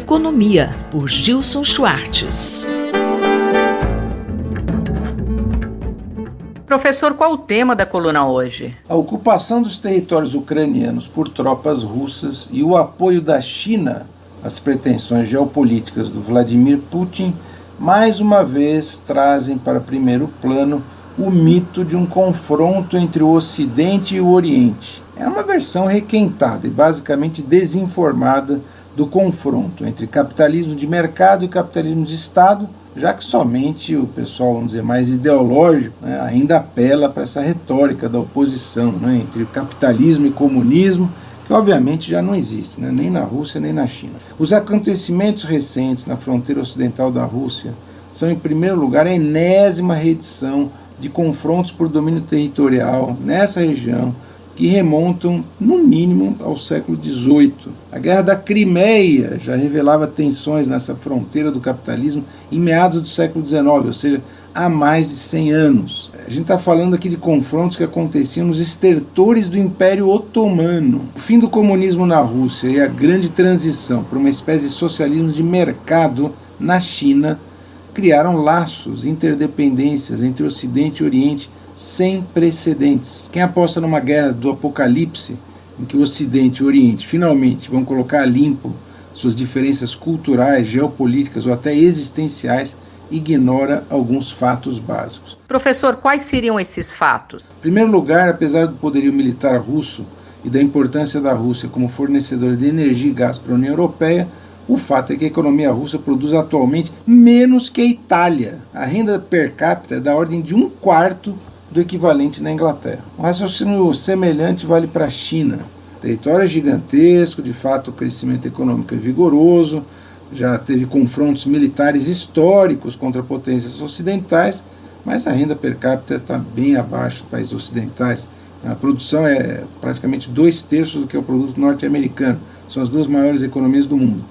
Economia, por Gilson Schwartz. Professor, qual o tema da coluna hoje? A ocupação dos territórios ucranianos por tropas russas e o apoio da China às pretensões geopolíticas do Vladimir Putin, mais uma vez trazem para primeiro plano o mito de um confronto entre o Ocidente e o Oriente. É uma versão requentada e basicamente desinformada do confronto entre capitalismo de mercado e capitalismo de Estado, já que somente o pessoal, vamos dizer, mais ideológico, ainda apela para essa retórica da oposição entre o capitalismo e comunismo, que obviamente já não existe, nem na Rússia nem na China. Os acontecimentos recentes na fronteira ocidental da Rússia são, em primeiro lugar, a enésima reedição de confrontos por domínio territorial nessa região, que remontam, no mínimo, ao século XVIII. A Guerra da Crimeia já revelava tensões nessa fronteira do capitalismo em meados do século XIX, ou seja, há mais de 100 anos. A gente está falando aqui de confrontos que aconteciam nos estertores do Império Otomano. O fim do comunismo na Rússia e a grande transição para uma espécie de socialismo de mercado na China criaram laços, interdependências entre Ocidente e Oriente sem precedentes. Quem aposta numa guerra do apocalipse, em que o Ocidente e o Oriente finalmente vão colocar a limpo suas diferenças culturais, geopolíticas ou até existenciais, ignora alguns fatos básicos. Professor, quais seriam esses fatos? Em primeiro lugar, apesar do poderio militar russo e da importância da Rússia como fornecedora de energia e gás para a União Europeia, o fato é que a economia russa produz atualmente menos que a Itália. A renda per capita é da ordem de 1/4 do equivalente na Inglaterra. Um raciocínio semelhante vale para a China. O território é gigantesco, de fato o crescimento econômico é vigoroso, já teve confrontos militares históricos contra potências ocidentais, mas a renda per capita está bem abaixo dos países ocidentais. A produção é praticamente 2/3 do que é o produto norte-americano. São as duas maiores economias do mundo.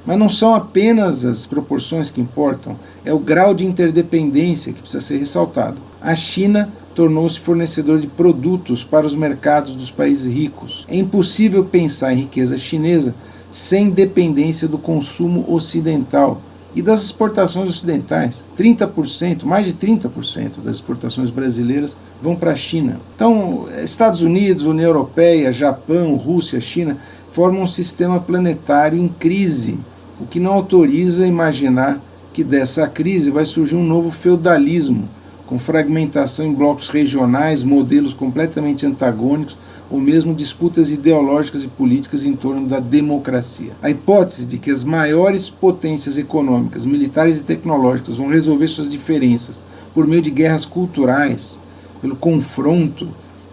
Mas não são apenas as proporções que importam, é o grau de interdependência que precisa ser ressaltado. A China tornou-se fornecedor de produtos para os mercados dos países ricos. É impossível pensar em riqueza chinesa sem dependência do consumo ocidental e das exportações ocidentais. 30%, mais de 30% das exportações brasileiras vão para a China. Então, Estados Unidos, União Europeia, Japão, Rússia, China formam um sistema planetário em crise, o que não autoriza a imaginar que dessa crise vai surgir um novo feudalismo, com fragmentação em blocos regionais, modelos completamente antagônicos, ou mesmo disputas ideológicas e políticas em torno da democracia. A hipótese de que as maiores potências econômicas, militares e tecnológicas vão resolver suas diferenças por meio de guerras culturais, pelo confronto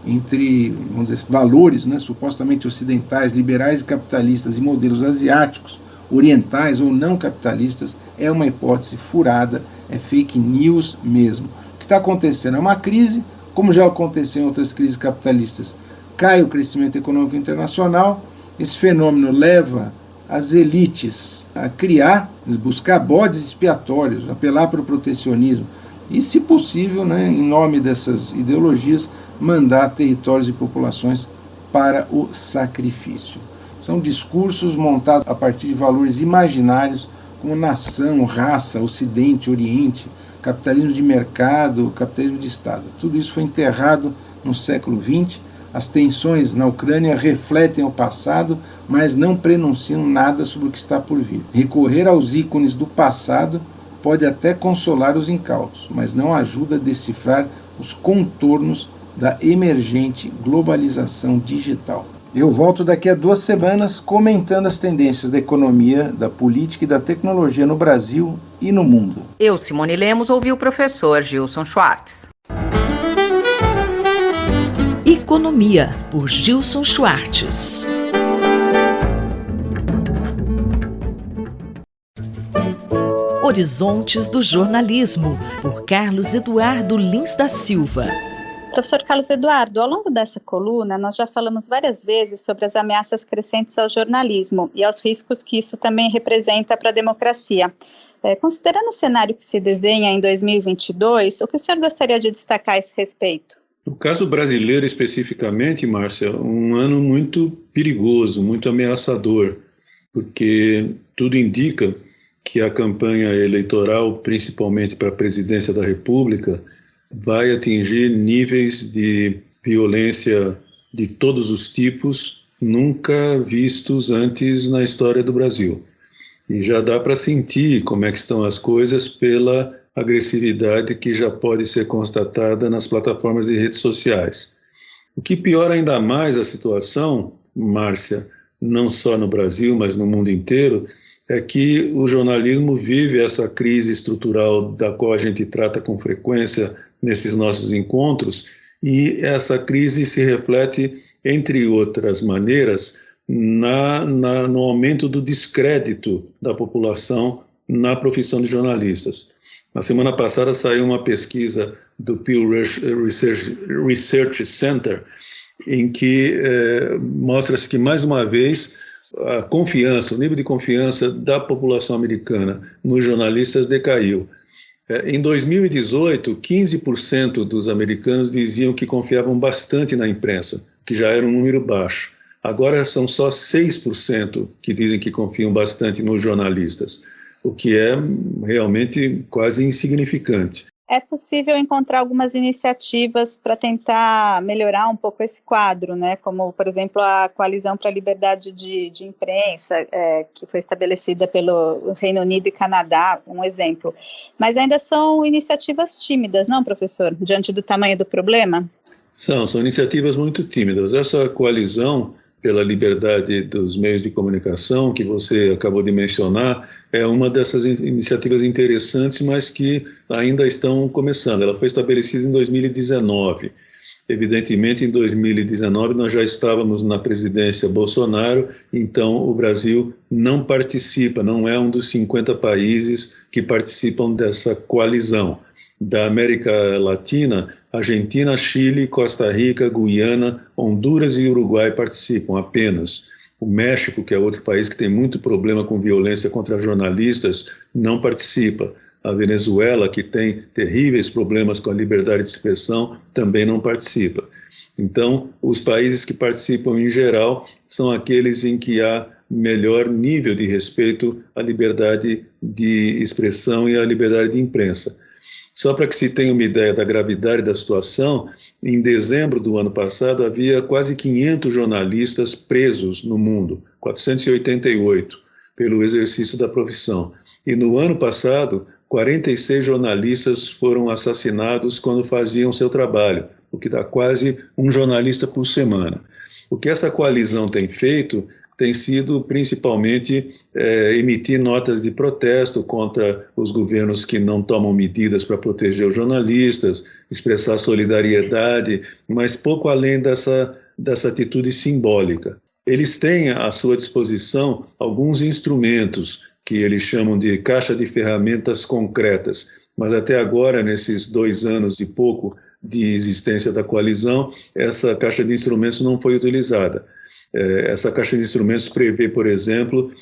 entre, vamos dizer, valores supostamente ocidentais, liberais e capitalistas e modelos asiáticos, orientais ou não capitalistas, é uma hipótese furada, é fake news mesmo. O que está acontecendo é uma crise, como já aconteceu em outras crises capitalistas. Cai o crescimento econômico internacional, esse fenômeno leva as elites a criar, buscar bodes expiatórios, apelar para o protecionismo e, se possível, em nome dessas ideologias, mandar territórios e populações para o sacrifício. São discursos montados a partir de valores imaginários como nação, raça, Ocidente, Oriente, capitalismo de mercado, capitalismo de Estado. Tudo isso foi enterrado no século XX. As tensões na Ucrânia refletem o passado, mas não prenunciam nada sobre o que está por vir. Recorrer aos ícones do passado pode até consolar os incautos, mas não ajuda a decifrar os contornos da emergente globalização digital. Eu volto daqui a 2 semanas comentando as tendências da economia, da política e da tecnologia no Brasil e no mundo. Eu, Simone Lemos, ouvi o professor Gilson Schwartz. Economia, por Gilson Schwartz. Horizontes do Jornalismo, por Carlos Eduardo Lins da Silva. Professor Carlos Eduardo, ao longo dessa coluna, nós já falamos várias vezes sobre as ameaças crescentes ao jornalismo e aos riscos que isso também representa para a democracia. Considerando o cenário que se desenha em 2022, o que o senhor gostaria de destacar a esse respeito? No caso brasileiro especificamente, Márcia, um ano muito perigoso, muito ameaçador. porque tudo indica que a campanha eleitoral, principalmente para a presidência da República, vai atingir níveis de violência de todos os tipos nunca vistos antes na história do Brasil. E já dá para sentir como é que estão as coisas pela agressividade que já pode ser constatada nas plataformas de redes sociais. O que piora ainda mais a situação, Márcia, não só no Brasil, mas no mundo inteiro, é que o jornalismo vive essa crise estrutural da qual a gente trata com frequência nesses nossos encontros, e essa crise se reflete, entre outras maneiras, no aumento do descrédito da população na profissão de jornalistas. Na semana passada saiu uma pesquisa do Pew Research Center em que mostra-se que, mais uma vez, a confiança, o nível de confiança da população americana nos jornalistas decaiu. Em 2018, 15% dos americanos diziam que confiavam bastante na imprensa, que já era um número baixo. Agora são só 6% que dizem que confiam bastante nos jornalistas, o que é realmente quase insignificante. É possível encontrar algumas iniciativas para tentar melhorar um pouco esse quadro, né? Como, por exemplo, a Coalizão para a Liberdade de Imprensa, que foi estabelecida pelo Reino Unido e Canadá, um exemplo. Mas ainda são iniciativas tímidas, não, professor? Diante do tamanho do problema? São iniciativas muito tímidas. Essa coalizão pela liberdade dos meios de comunicação, que você acabou de mencionar, é uma dessas iniciativas interessantes, mas que ainda estão começando. Ela foi estabelecida em 2019. Evidentemente, em 2019, nós já estávamos na presidência Bolsonaro, então o Brasil não participa, não é um dos 50 países que participam dessa coalizão. Da América Latina, Argentina, Chile, Costa Rica, Guiana, Honduras e Uruguai participam apenas. O México, que é outro país que tem muito problema com violência contra jornalistas, não participa. A Venezuela, que tem terríveis problemas com a liberdade de expressão, também não participa. Então, os países que participam em geral são aqueles em que há melhor nível de respeito à liberdade de expressão e à liberdade de imprensa. Só para que se tenha uma ideia da gravidade da situação, em dezembro do ano passado havia quase 500 jornalistas presos no mundo, 488, pelo exercício da profissão. E no ano passado, 46 jornalistas foram assassinados quando faziam seu trabalho, o que dá quase um jornalista por semana. O que essa coalizão tem feito tem sido principalmente emitir notas de protesto contra os governos que não tomam medidas para proteger os jornalistas, expressar solidariedade, mas pouco além dessa atitude simbólica. Eles têm à sua disposição alguns instrumentos que eles chamam de caixa de ferramentas concretas, mas até agora, nesses 2 anos e pouco de existência da coalizão, essa caixa de instrumentos não foi utilizada. Essa caixa de instrumentos prevê, por exemplo,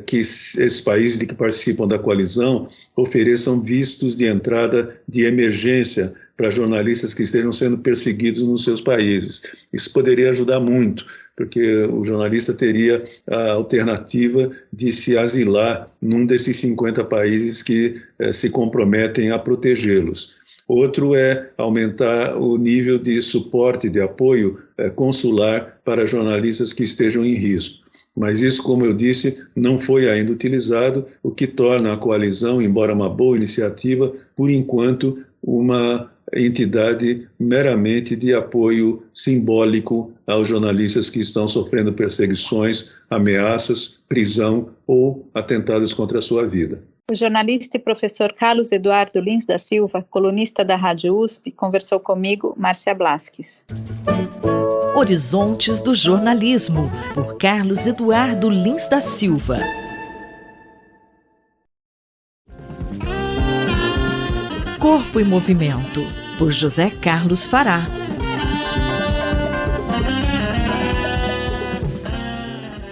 que esses países que participam da coalizão ofereçam vistos de entrada de emergência para jornalistas que estejam sendo perseguidos nos seus países. Isso poderia ajudar muito, porque o jornalista teria a alternativa de se asilar num desses 50 países que se comprometem a protegê-los. Outro é aumentar o nível de suporte, de apoio consular para jornalistas que estejam em risco. Mas isso, como eu disse, não foi ainda utilizado, o que torna a coalizão, embora uma boa iniciativa, por enquanto, uma entidade meramente de apoio simbólico aos jornalistas que estão sofrendo perseguições, ameaças, prisão ou atentados contra a sua vida. O jornalista e professor Carlos Eduardo Lins da Silva, colunista da Rádio USP, conversou comigo, Márcia Blasques. Horizontes do Jornalismo, por Carlos Eduardo Lins da Silva. Corpo em Movimento, por José Carlos Fará.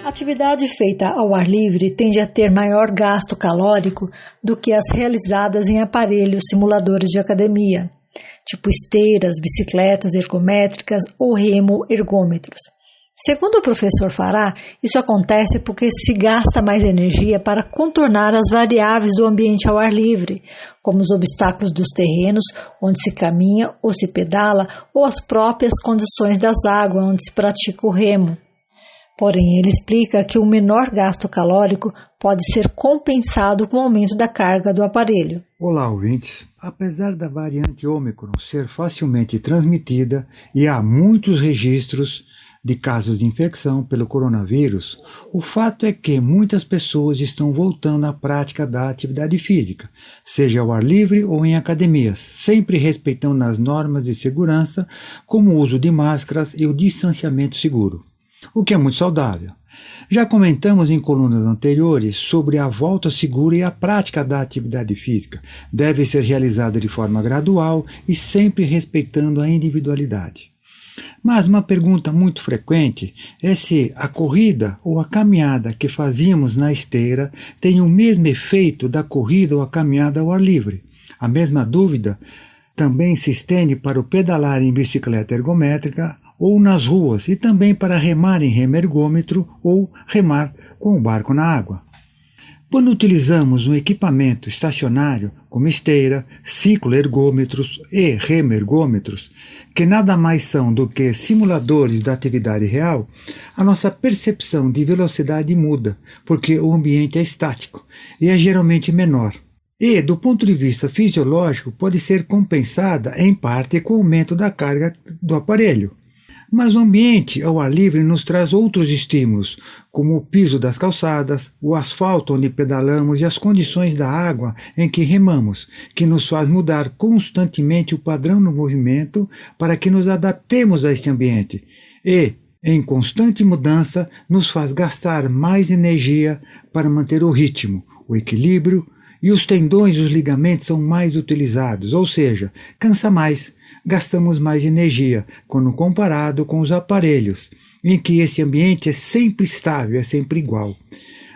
A atividade feita ao ar livre tende a ter maior gasto calórico do que as realizadas em aparelhos simuladores de academia, tipo esteiras, bicicletas ergométricas ou remo ergômetros. Segundo o professor Fará, isso acontece porque se gasta mais energia para contornar as variáveis do ambiente ao ar livre, como os obstáculos dos terrenos onde se caminha ou se pedala, ou as próprias condições das águas onde se pratica o remo. Porém, ele explica que o menor gasto calórico pode ser compensado com o aumento da carga do aparelho. Olá, ouvintes. Apesar da variante Ômicron ser facilmente transmitida e há muitos registros de casos de infecção pelo coronavírus, o fato é que muitas pessoas estão voltando à prática da atividade física, seja ao ar livre ou em academias, sempre respeitando as normas de segurança, como o uso de máscaras e o distanciamento seguro, o que é muito saudável. Já comentamos em colunas anteriores sobre a volta segura e a prática da atividade física. Deve ser realizada de forma gradual e sempre respeitando a individualidade. Mas uma pergunta muito frequente é se a corrida ou a caminhada que fazíamos na esteira tem o mesmo efeito da corrida ou a caminhada ao ar livre. A mesma dúvida também se estende para o pedalar em bicicleta ergométrica ou nas ruas e também para remar em remo ergômetro ou remar com o barco na água. Quando utilizamos um equipamento estacionário, como esteira, ciclo-ergômetros e remo-ergômetros, que nada mais são do que simuladores da atividade real, a nossa percepção de velocidade muda, porque o ambiente é estático e é geralmente menor. E, do ponto de vista fisiológico, pode ser compensada, em parte, com o aumento da carga do aparelho. Mas o ambiente ao ar livre nos traz outros estímulos, como o piso das calçadas, o asfalto onde pedalamos e as condições da água em que remamos, que nos faz mudar constantemente o padrão do movimento para que nos adaptemos a este ambiente. E, em constante mudança, nos faz gastar mais energia para manter o ritmo, o equilíbrio, e os tendões e os ligamentos são mais utilizados, ou seja, cansa mais, gastamos mais energia, quando comparado com os aparelhos, em que esse ambiente é sempre estável, é sempre igual.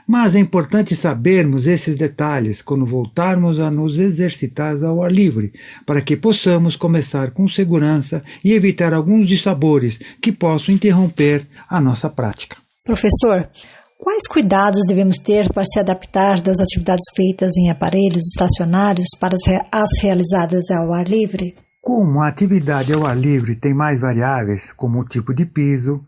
Mas é importante sabermos esses detalhes quando voltarmos a nos exercitar ao ar livre, para que possamos começar com segurança e evitar alguns dissabores que possam interromper a nossa prática. Professor, quais cuidados devemos ter para se adaptar das atividades feitas em aparelhos estacionários para as realizadas ao ar livre? Como a atividade ao ar livre tem mais variáveis, como o tipo de piso,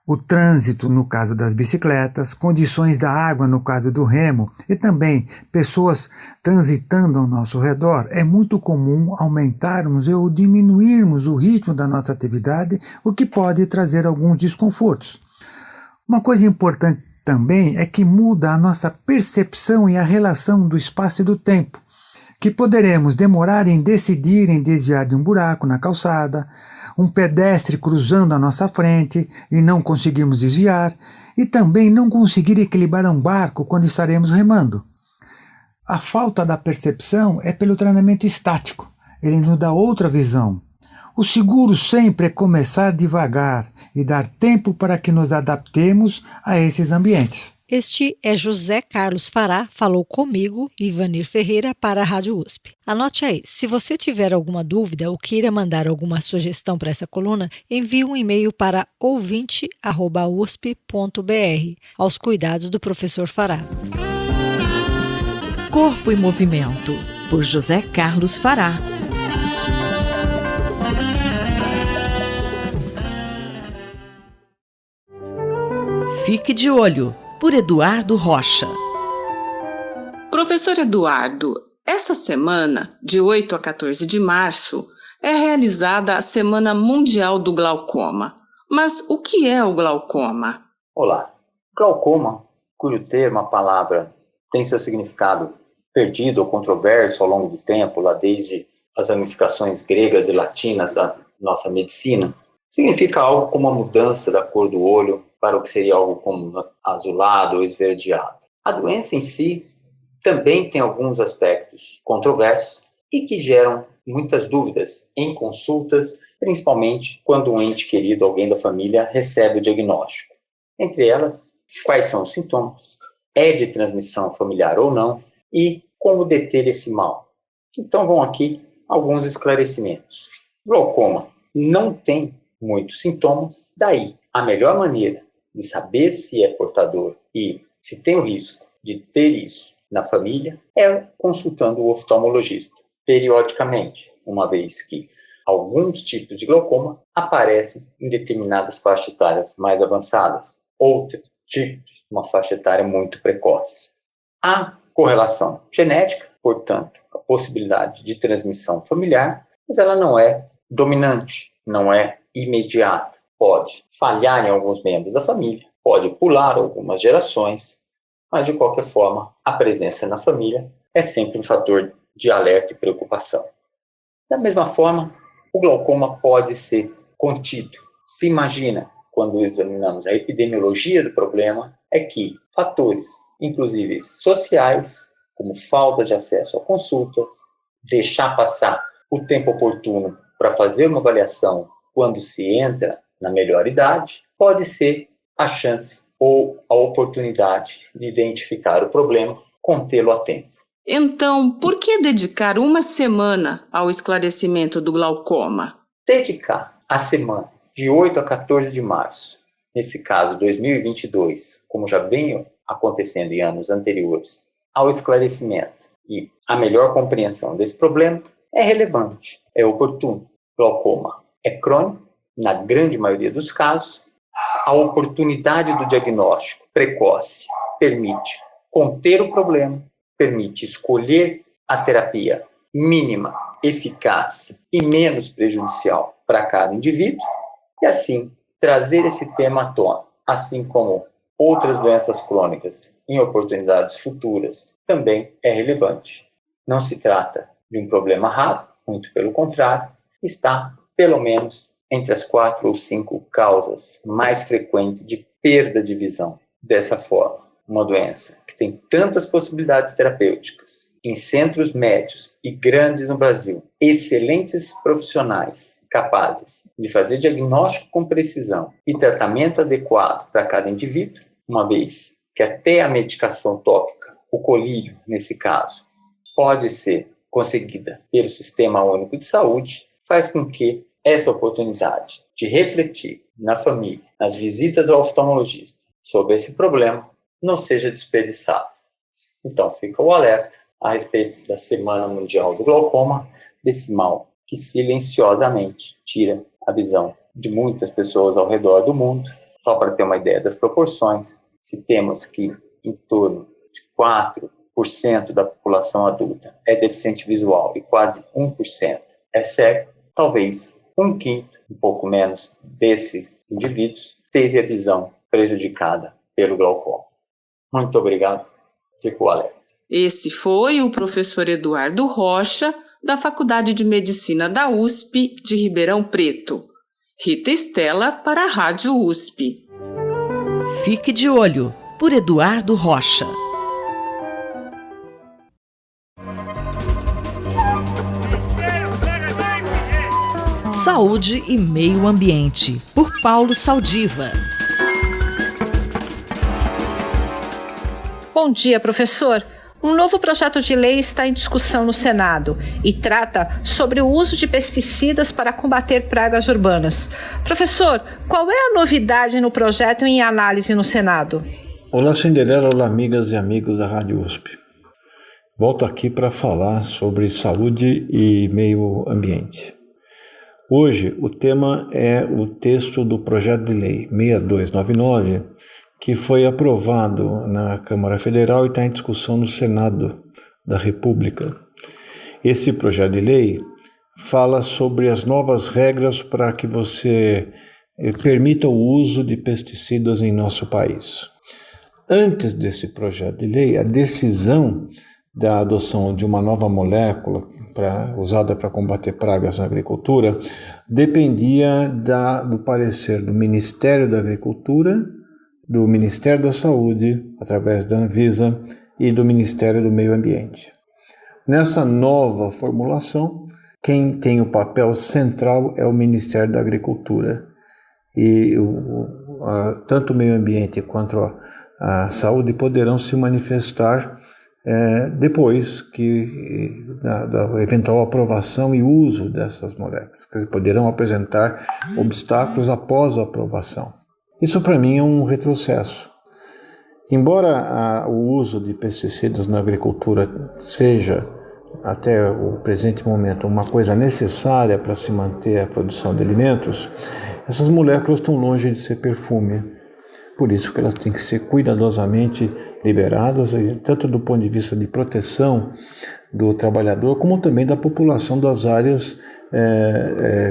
o trânsito no caso das bicicletas, condições da água no caso do remo e também pessoas transitando ao nosso redor, é muito comum aumentarmos ou diminuirmos o ritmo da nossa atividade, o que pode trazer alguns desconfortos. Uma coisa importante também é que muda a nossa percepção e a relação do espaço e do tempo, que poderemos demorar em decidir em desviar de um buraco na calçada, um pedestre cruzando a nossa frente e não conseguirmos desviar, e também não conseguir equilibrar um barco quando estaremos remando. A falta da percepção é pelo treinamento estático, ele nos dá outra visão. O seguro sempre é começar devagar e dar tempo para que nos adaptemos a esses ambientes. Este é José Carlos Fará, falou comigo, Ivanir Ferreira, para a Rádio USP. Anote aí, se você tiver alguma dúvida ou queira mandar alguma sugestão para essa coluna, envie um e-mail para ouvinte@usp.br, aos cuidados do professor Fará. Corpo em Movimento, por José Carlos Fará. Fique de olho, por Eduardo Rocha. Professor Eduardo, essa semana, de 8 a 14 de março, é realizada a Semana Mundial do Glaucoma. Mas o que é o glaucoma? Olá. Glaucoma, cujo termo, a palavra, tem seu significado perdido ou controverso ao longo do tempo, lá desde as ramificações gregas e latinas da nossa medicina, significa algo como a mudança da cor do olho para o que seria algo como azulado ou esverdeado. A doença em si também tem alguns aspectos controversos e que geram muitas dúvidas em consultas, principalmente quando um ente querido, alguém da família, recebe o diagnóstico. Entre elas, quais são os sintomas, é de transmissão familiar ou não e como deter esse mal. Então vão aqui alguns esclarecimentos. Glaucoma não tem muitos sintomas, daí a melhor maneira de saber se é portador e se tem o risco de ter isso na família é consultando o oftalmologista periodicamente, uma vez que alguns tipos de glaucoma aparecem em determinadas faixas etárias mais avançadas, outros tipos, uma faixa etária muito precoce. Há correlação genética, portanto, a possibilidade de transmissão familiar, mas ela não é dominante, não é imediata. Pode falhar em alguns membros da família, pode pular algumas gerações, mas de qualquer forma, a presença na família é sempre um fator de alerta e preocupação. Da mesma forma, o glaucoma pode ser contido. Se imagina, quando examinamos a epidemiologia do problema, é que fatores, inclusive sociais, como falta de acesso a consultas, deixar passar o tempo oportuno para fazer uma avaliação quando se entra na melhor idade, pode ser a chance ou a oportunidade de identificar o problema, contê-lo a tempo. Então, por que dedicar uma semana ao esclarecimento do glaucoma? Dedicar a semana de 8 a 14 de março, nesse caso 2022, como já vem acontecendo em anos anteriores, ao esclarecimento e a melhor compreensão desse problema é relevante, é oportuno. Glaucoma é crônico, na grande maioria dos casos. A oportunidade do diagnóstico precoce permite conter o problema, permite escolher a terapia mínima, eficaz e menos prejudicial para cada indivíduo e, assim, trazer esse tema à tona, assim como outras doenças crônicas em oportunidades futuras, também é relevante. Não se trata de um problema raro, muito pelo contrário, está, pelo menos, entre as 4 ou 5 causas mais frequentes de perda de visão. Dessa forma, uma doença que tem tantas possibilidades terapêuticas, em centros médios e grandes no Brasil, excelentes profissionais capazes de fazer diagnóstico com precisão e tratamento adequado para cada indivíduo, uma vez que até a medicação tópica, o colírio nesse caso, pode ser conseguida pelo Sistema Único de Saúde, faz com que essa oportunidade de refletir na família, nas visitas ao oftalmologista, sobre esse problema, não seja desperdiçado. Então, fica o alerta a respeito da Semana Mundial do Glaucoma, desse mal que silenciosamente tira a visão de muitas pessoas ao redor do mundo. Só para ter uma ideia das proporções, se temos que em torno de 4% da população adulta é deficiente visual e quase 1% é cego, talvez 1/5, um pouco menos, desses indivíduos teve a visão prejudicada pelo glaucoma. Muito obrigado. Fico alerta. Esse foi o professor Eduardo Rocha, da Faculdade de Medicina da USP de Ribeirão Preto. Rita Estela para a Rádio USP. Fique de olho, por Eduardo Rocha. Saúde e Meio Ambiente, por Paulo Saldiva. Bom dia, professor. Um novo projeto de lei está em discussão no Senado e trata sobre o uso de pesticidas para combater pragas urbanas. Professor, qual é a novidade no projeto em análise no Senado? Olá, Cinderela, olá, amigas e amigos da Rádio USP. Volto aqui para falar sobre saúde e meio ambiente. Hoje, o tema é o texto do projeto de lei 6299, que foi aprovado na Câmara Federal e está em discussão no Senado da República. Esse projeto de lei fala sobre as novas regras para que você permita o uso de pesticidas em nosso país. Antes desse projeto de lei, a decisão da adoção de uma nova molécula usada para combater pragas na agricultura dependia do parecer do Ministério da Agricultura, do Ministério da Saúde, através da Anvisa, e do Ministério do Meio Ambiente. Nessa nova formulação, quem tem o papel central é o Ministério da Agricultura. E tanto o meio ambiente quanto a saúde poderão se manifestar depois da eventual aprovação e uso dessas moléculas. Quer dizer, poderão apresentar obstáculos após a aprovação. Isso para mim é um retrocesso. Embora o uso de pesticidas na agricultura seja, até o presente momento, uma coisa necessária para se manter a produção de alimentos, essas moléculas estão longe de ser perfume. Por isso que elas têm que ser cuidadosamente liberadas, tanto do ponto de vista de proteção do trabalhador, como também da população das áreas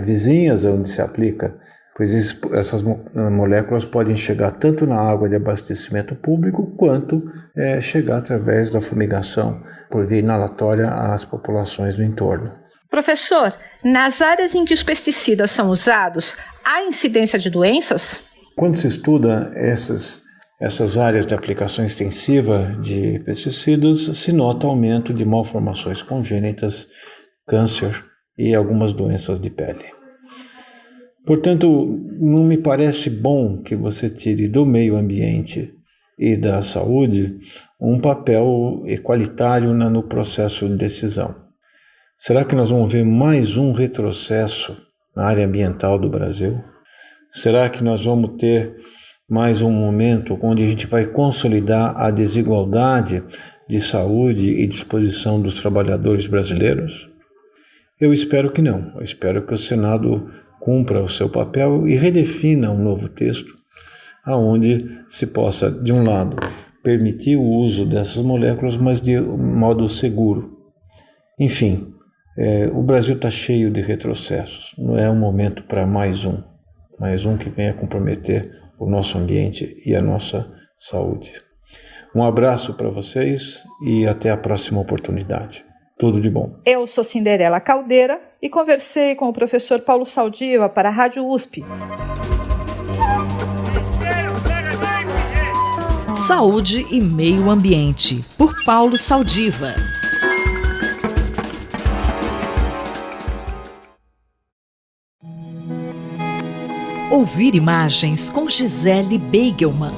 vizinhas onde se aplica, pois essas moléculas podem chegar tanto na água de abastecimento público, quanto chegar através da fumigação, por via inalatória às populações do entorno. Professor, nas áreas em que os pesticidas são usados, há incidência de doenças? Quando se estuda essas áreas de aplicação extensiva de pesticidas, se nota aumento de malformações congênitas, câncer e algumas doenças de pele. Portanto, não me parece bom que você tire do meio ambiente e da saúde um papel equalitário no processo de decisão. Será que nós vamos ver mais um retrocesso na área ambiental do Brasil? Será que nós vamos ter mais um momento onde a gente vai consolidar a desigualdade de saúde e disposição dos trabalhadores brasileiros? Eu espero que não. Eu espero que o Senado cumpra o seu papel e redefina um novo texto, onde se possa, de um lado, permitir o uso dessas moléculas, mas de modo seguro. Enfim, o Brasil está cheio de retrocessos. Não é um momento para mais um que venha comprometer o nosso ambiente e a nossa saúde. Um abraço para vocês e até a próxima oportunidade. Tudo de bom. Eu sou Cinderela Caldeira e conversei com o professor Paulo Saldiva para a Rádio USP. Saúde e Meio Ambiente, por Paulo Saldiva. Ouvir imagens com Gisele Beigelman.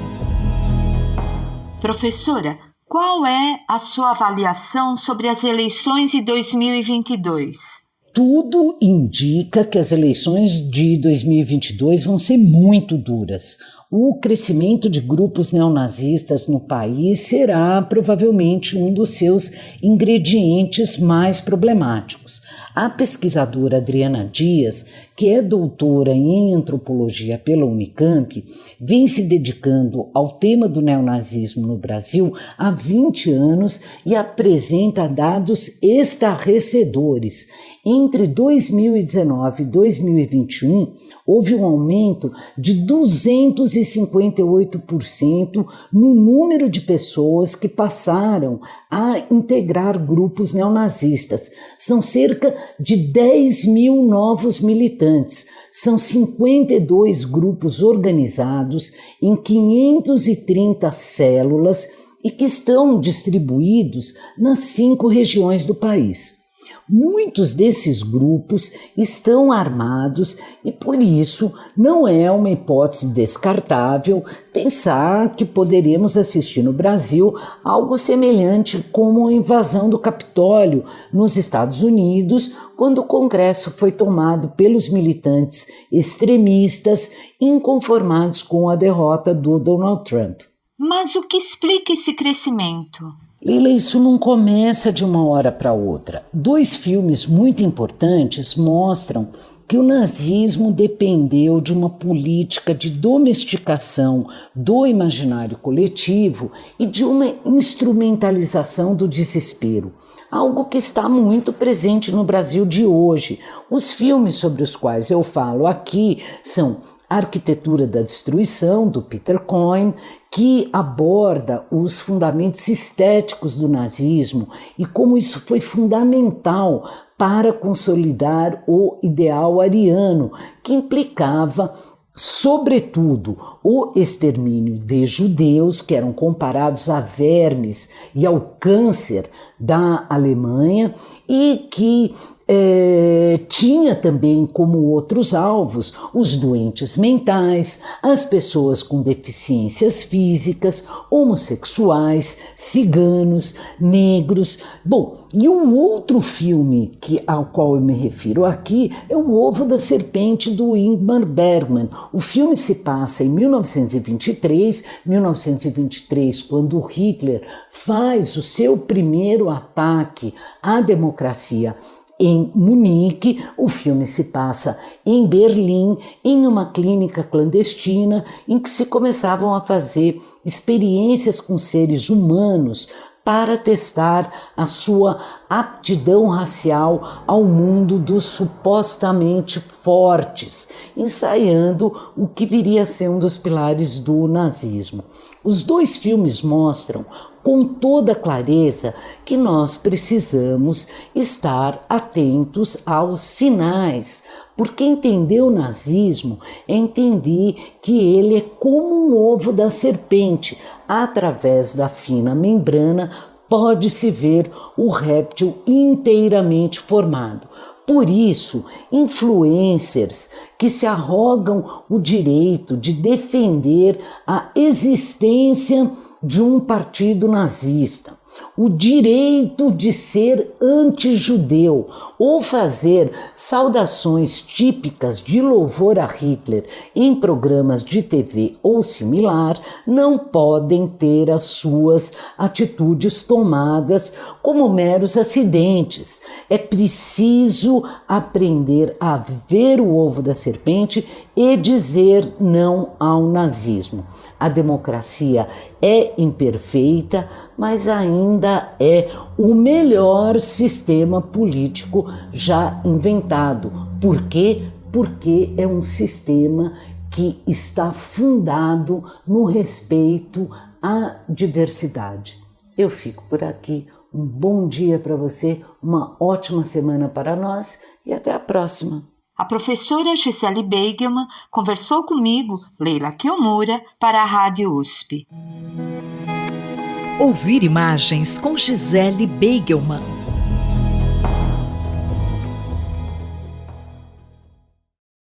Professora, qual é a sua avaliação sobre as eleições de 2022? Tudo indica que as eleições de 2022 vão ser muito duras. O crescimento de grupos neonazistas no país será provavelmente um dos seus ingredientes mais problemáticos. A pesquisadora Adriana Dias, que é doutora em antropologia pela Unicamp, vem se dedicando ao tema do neonazismo no Brasil há 20 anos e apresenta dados estarrecedores. Entre 2019 e 2021, houve um aumento de 258% no número de pessoas que passaram a integrar grupos neonazistas. São cerca de 10 mil novos militantes. São 52 grupos organizados em 530 células e que estão distribuídos nas 5 regiões do país. Muitos desses grupos estão armados e, por isso, não é uma hipótese descartável pensar que poderemos assistir no Brasil algo semelhante como a invasão do Capitólio nos Estados Unidos, quando o Congresso foi tomado pelos militantes extremistas inconformados com a derrota do Donald Trump. Mas o que explica esse crescimento? Leila, isso não começa de uma hora para outra. 2 filmes muito importantes mostram que o nazismo dependeu de uma política de domesticação do imaginário coletivo e de uma instrumentalização do desespero, algo que está muito presente no Brasil de hoje. Os filmes sobre os quais eu falo aqui são A Arquitetura da Destruição, do Peter Coyne, que aborda os fundamentos estéticos do nazismo e como isso foi fundamental para consolidar o ideal ariano, que implicava, sobretudo, o extermínio de judeus, que eram comparados a vermes e ao câncer da Alemanha, e que tinha também como outros alvos os doentes mentais, as pessoas com deficiências físicas, homossexuais, ciganos, negros. Bom, e um outro filme ao qual eu me refiro aqui é O Ovo da Serpente, do Ingmar Bergman. O filme se passa em 1923, quando Hitler faz o seu primeiro ataque à democracia em Munique. O filme se passa em Berlim, em uma clínica clandestina em que se começavam a fazer experiências com seres humanos para testar a sua aptidão racial ao mundo dos supostamente fortes, ensaiando o que viria a ser um dos pilares do nazismo. Os dois filmes mostram com toda clareza que nós precisamos estar atentos aos sinais, porque entender o nazismo é entender que ele é como um ovo da serpente. Através da fina membrana pode-se ver o réptil inteiramente formado. Por isso, influencers que se arrogam o direito de defender a existência de um partido nazista, o direito de ser anti-judeu ou fazer saudações típicas de louvor a Hitler em programas de TV ou similar, não podem ter as suas atitudes tomadas como meros acidentes. É preciso aprender a ver o ovo da serpente e dizer não ao nazismo. A democracia é imperfeita, mas ainda é o melhor sistema político já inventado. Por quê? Porque é um sistema que está fundado no respeito à diversidade. Eu fico por aqui. Um bom dia para você, uma ótima semana para nós e até a próxima. A professora Gisele Beigelman conversou comigo, Leila Kiyomura, para a Rádio USP. Ouvir imagens com Gisele Beigelman.